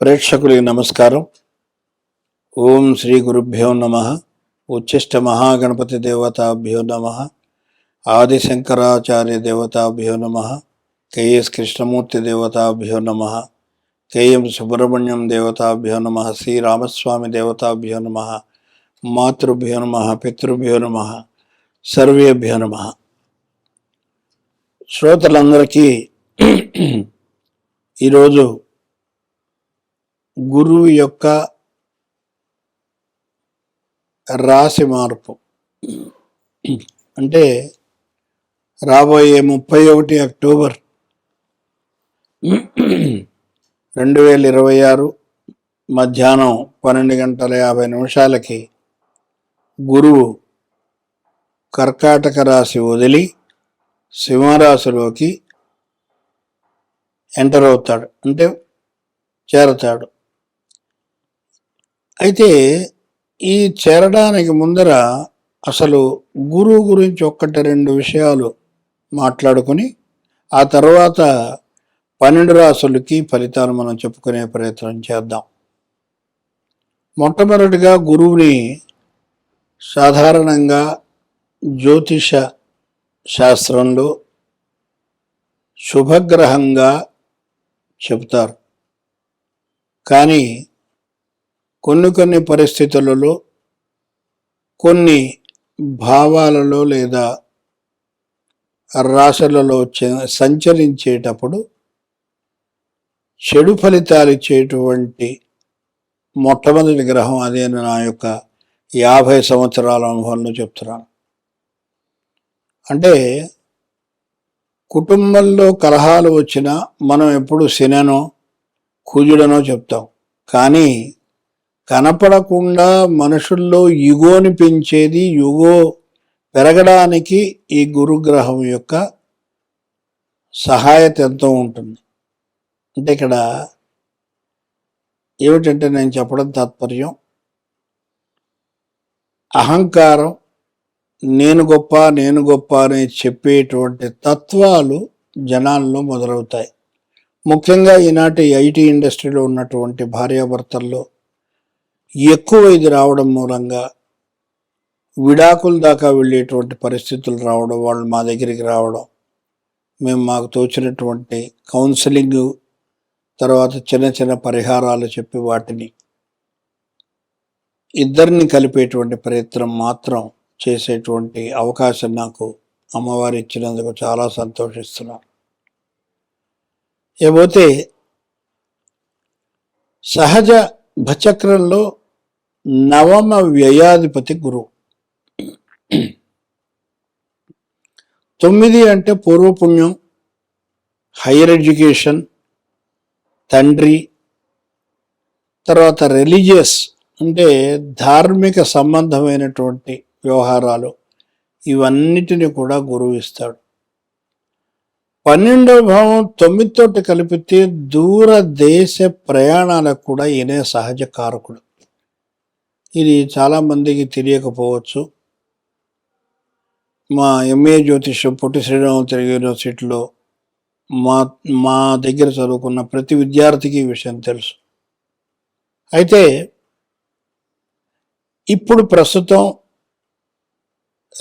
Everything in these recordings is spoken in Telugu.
ప్రేక్షకులకి నమస్కారం. ఓం శ్రీ గురుభ్యో నమ. ఉచ్చిష్ట మహాగణపతి దేవతాభ్యో నమ. ఆదిశంకరాచార్య దేవతాభ్యో నమ. కేఎస్ కృష్ణమూర్తి దేవతాభ్యో నమ. కేఎం సుబ్రహ్మణ్యం దేవతాభ్యో నమ. శ్రీరామస్వామి దేవతాభ్యో నమ. మాతృభ్యో నమ. పితృభ్యో నమ. సర్వేభ్యో నమ. శ్రోతలందరికీ ఈరోజు గురువు యొక్క రాశి మార్పు అంటే రాబోయే 31 అక్టోబర్ 2026 మధ్యాహ్నం 12:50 గురువు కర్కాటక రాశి వదిలి సింహరాశిలోకి ఎంటర్ అవుతాడు, అంటే చేరతాడు. అయితే ఈ చేరడానికి ముందర అసలు గురువు గురించి 1-2 విషయాలు మాట్లాడుకుని ఆ తర్వాత 12 రాశులకి ఫలితాలు మనం చెప్పుకునే ప్రయత్నం చేద్దాం. మొట్టమొదటిగా గురువుని సాధారణంగా జ్యోతిష శాస్త్రంలో శుభగ్రహంగా చెబుతారు. కానీ కొన్ని పరిస్థితులలో, కొన్ని భావాలలో లేదా రాశులలో సంచరించేటప్పుడు చెడు ఫలితాలు ఇచ్చేటువంటి మొట్టమొదటి గ్రహం అదే నా యొక్క 50 సంవత్సరాల అనుభవంలో చెప్తున్నాను. అంటే కుటుంబంలో కలహాలు వచ్చినా మనం ఎప్పుడు శననో కుజుడనో చెప్తాం. కానీ కనపడకుండా మనుషుల్లో యుగోని పెంచేది, యుగో పెరగడానికి ఈ గురుగ్రహం యొక్క సహాయత ఎంతో ఉంటుంది. అంటే ఇక్కడ ఏమిటంటే నేను చెప్పడం తాత్పర్యం, అహంకారం, నేను గొప్ప అని చెప్పేటువంటి తత్వాలు జనాల్లో మొదలవుతాయి. ముఖ్యంగా ఈనాటి ఐటీ ఇండస్ట్రీలో ఉన్నటువంటి భార్యాభర్తల్లో ఎక్కువ ఇది రావడం మూలంగా విడాకుల దాకా వెళ్ళేటువంటి పరిస్థితులు రావడం, వాళ్ళు మా దగ్గరికి రావడం, మేము మాకు తోచినటువంటి కౌన్సిలింగ్, తర్వాత చిన్న పరిహారాలు చెప్పి వాటిని ఇద్దరిని కలిపేటువంటి ప్రయత్నం మాత్రం చేసేటువంటి అవకాశం నాకు అమ్మవారు ఇచ్చినందుకు చాలా సంతోషిస్తున్నాను. ఏపోతే సహజ భచక్రంలో నవమ వ్యయాధిపతి గురువు. 9 అంటే పూర్వపుణ్యం, హైయర్ ఎడ్యుకేషన్, తండ్రి, తర్వాత రిలీజియస్ అంటే ధార్మిక సంబంధమైనటువంటి వ్యవహారాలు, ఇవన్నిటిని కూడా గురువు ఇస్తాడు. 12వ భావం 9తోటి కలిపితే దూర దేశ ప్రయాణాలకు కూడా ఈయనే సహజ కారకుడు. ఇది చాలామందికి తెలియకపోవచ్చు. మా ఎంఏ జ్యోతిష్యం పొట్టి శ్రీరామ యూనివర్సిటీలో మా దగ్గర చదువుకున్న ప్రతి విద్యార్థికి ఈ విషయం తెలుసు. అయితే ఇప్పుడు ప్రస్తుతం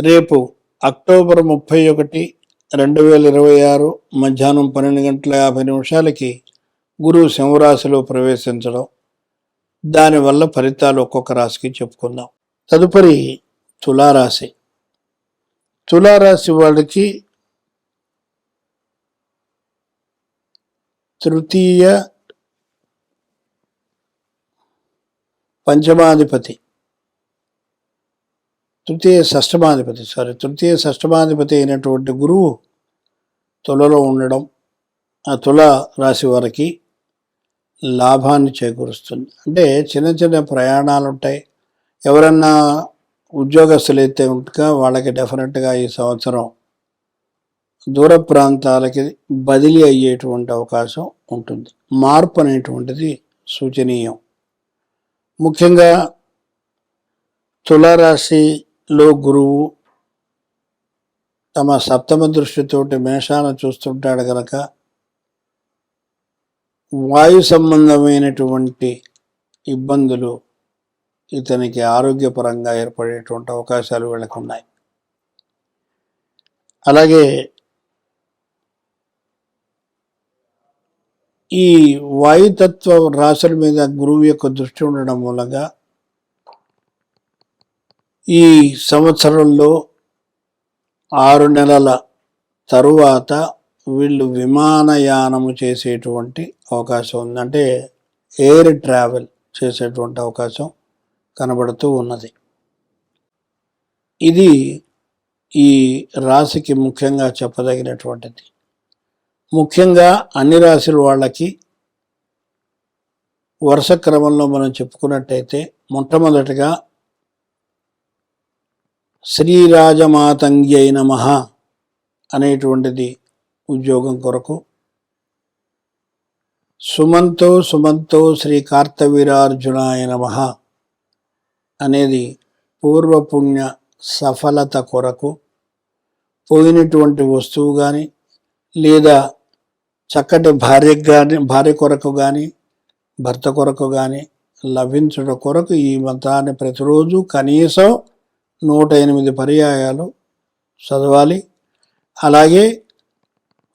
రేపు అక్టోబర్ 31, 2026 మధ్యాహ్నం 12:50 గురువు సింహరాశిలో ప్రవేశించడం, దానివల్ల ఫలితాలు ఒక్కొక్క రాశికి చెప్పుకుందాం. తదుపరి తులారాశి. తులారాశి వాళ్ళకి తృతీయ షష్టమాధిపతి అయినటువంటి గురువు తులలో ఉండడం ఆ తులా రాశి వారికి లాభాన్ని చేకూరుస్తుంది. అంటే చిన్న ప్రయాణాలు ఉంటాయి. ఎవరన్నా ఉద్యోగస్తులు అయితే ఉంటగా వాళ్ళకి డెఫినెట్గా ఈ సంవత్సరం దూర ప్రాంతాలకి బదిలీ అయ్యేటువంటి అవకాశం ఉంటుంది. మార్పు అనేటువంటిది సూచనీయం. ముఖ్యంగా తులారాశిలో గురువు తమ సప్తమ దృష్టితోటి మేషాన్ని చూస్తుంటాడు కనుక వాయు సంబంధమైనటువంటి ఇబ్బందులు ఇతనికి ఆరోగ్యపరంగా ఏర్పడేటువంటి అవకాశాలు వీళ్ళకు ఉన్నాయి. అలాగే ఈ వాయుతత్వ రాశుల మీద గురువు యొక్క దృష్టి ఉండడం మూలంగా ఈ సంవత్సరంలో 6 నెలల తరువాత వీళ్ళు విమానయానము చేసేటువంటి అవకాశం ఉంది. అంటే ఎయిర్ ట్రావెల్ చేసేటువంటి అవకాశం కనబడుతూ ఉన్నది. ఇది ఈ రాశికి ముఖ్యంగా చెప్పదగినటువంటిది. ముఖ్యంగా అన్ని రాశుల వాళ్ళకి వరుస క్రమంలో మనం చెప్పుకున్నట్టయితే మొట్టమొదటిగా శ్రీరాజమాతంగ్యై నమః అనేటువంటిది ఉద్యోగం కొరకు, సుమంతో శ్రీ కార్తవీరార్జునాయ నమః అనేది పూర్వపుణ్య సఫలత కొరకు, పోయినటువంటి వస్తువు కానీ లేదా చక్కటి భార్య కొరకు కానీ భర్త కొరకు కానీ లభించడం కొరకు ఈ మంత్రాన్ని ప్రతిరోజు కనీసం 108 పర్యాయాలు చదవాలి. అలాగే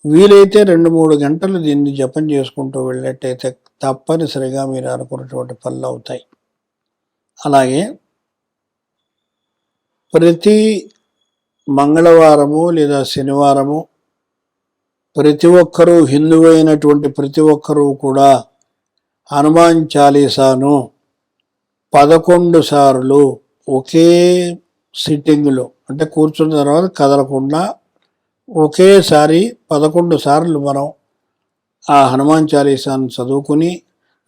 వీలైతే 2-3 గంటలు దీన్ని జపం చేసుకుంటూ వెళ్ళినట్టయితే తప్పనిసరిగా మీరు అనుకున్నటువంటి పనులు అవుతాయి. అలాగే ప్రతి మంగళవారము లేదా శనివారము ప్రతి ఒక్కరూ, హిందువైనటువంటి ప్రతి ఒక్కరూ కూడా హనుమాన్ చాలీసాను 11 సార్లు ఒకే సిట్టింగ్లో, అంటే కూర్చున్న తర్వాత కదలకుండా ఒకేసారి 11 సార్లు మనం ఆ హనుమాన్ చాలీసాను చదువుకుని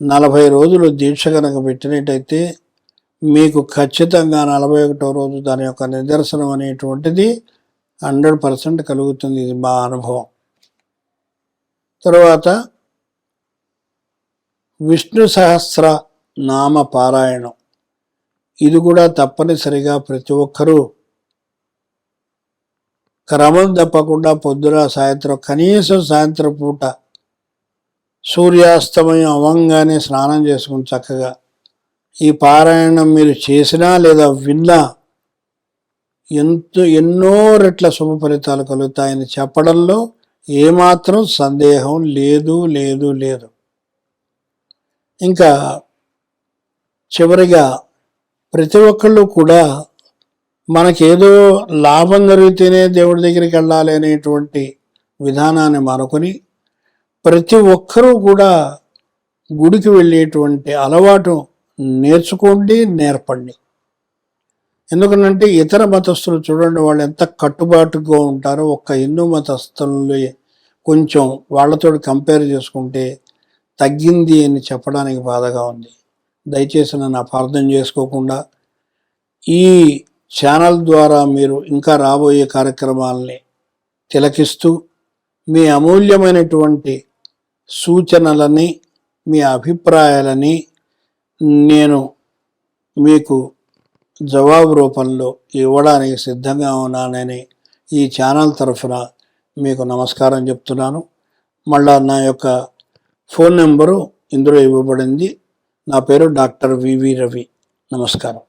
40 రోజులు దీక్ష కనుక పెట్టినట్టయితే మీకు ఖచ్చితంగా 41వ రోజు దాని యొక్క నిదర్శనం అనేటువంటిది 100% కలుగుతుంది. ఇది మా అనుభవం. తర్వాత విష్ణు సహస్ర నామ పారాయణం, ఇది కూడా తప్పనిసరిగా ప్రతి ఒక్కరూ క్రమం తప్పకుండా పొద్దున సాయంత్రం, కనీసం సాయంత్రం పూట సూర్యాస్తమయం అవ్వంగానే స్నానం చేసుకుని చక్కగా ఈ పారాయణం మీరు చేసినా లేదా విన్నా ఎన్నో రెట్ల శుభ ఫలితాలు కలుగుతాయని చెప్పడంలో ఏమాత్రం సందేహం లేదు. ఇంకా చివరిగా ప్రతి ఒక్కళ్ళు కూడా మనకేదో లాభం జరిగితేనే దేవుడి దగ్గరికి వెళ్ళాలి అనేటువంటి విధానాన్ని మానుకొని ప్రతి ఒక్కరూ కూడా గుడికి వెళ్ళేటువంటి అలవాటు నేర్చుకోండి, నేర్పండి. ఎందుకంటే ఇతర మతస్థులు చూడండి, వాళ్ళు ఎంత కట్టుబాటుగా ఉంటారో. ఒక్క హిందూ మతస్థులు కొంచెం వాళ్ళతో కంపేర్ చేసుకుంటే తగ్గింది అని చెప్పడానికి బాధగా ఉంది. దయచేసి నన్ను అపార్థం చేసుకోకుండా ఈ ఛానల్ ద్వారా మీరు ఇంకా రాబోయే కార్యక్రమాలని తిలకిస్తూ మీ అమూల్యమైనటువంటి సూచనలని, మీ అభిప్రాయాలని నేను మీకు జవాబు రూపంలో ఇవ్వడానికి సిద్ధంగా ఉన్నానని ఈ ఛానల్ తరఫున మీకు నమస్కారం చెప్తున్నాను. మళ్ళా నా యొక్క ఫోన్ నెంబరు ఇందులో ఇవ్వబడింది. నా పేరు డాక్టర్ వివి రవి. నమస్కారం.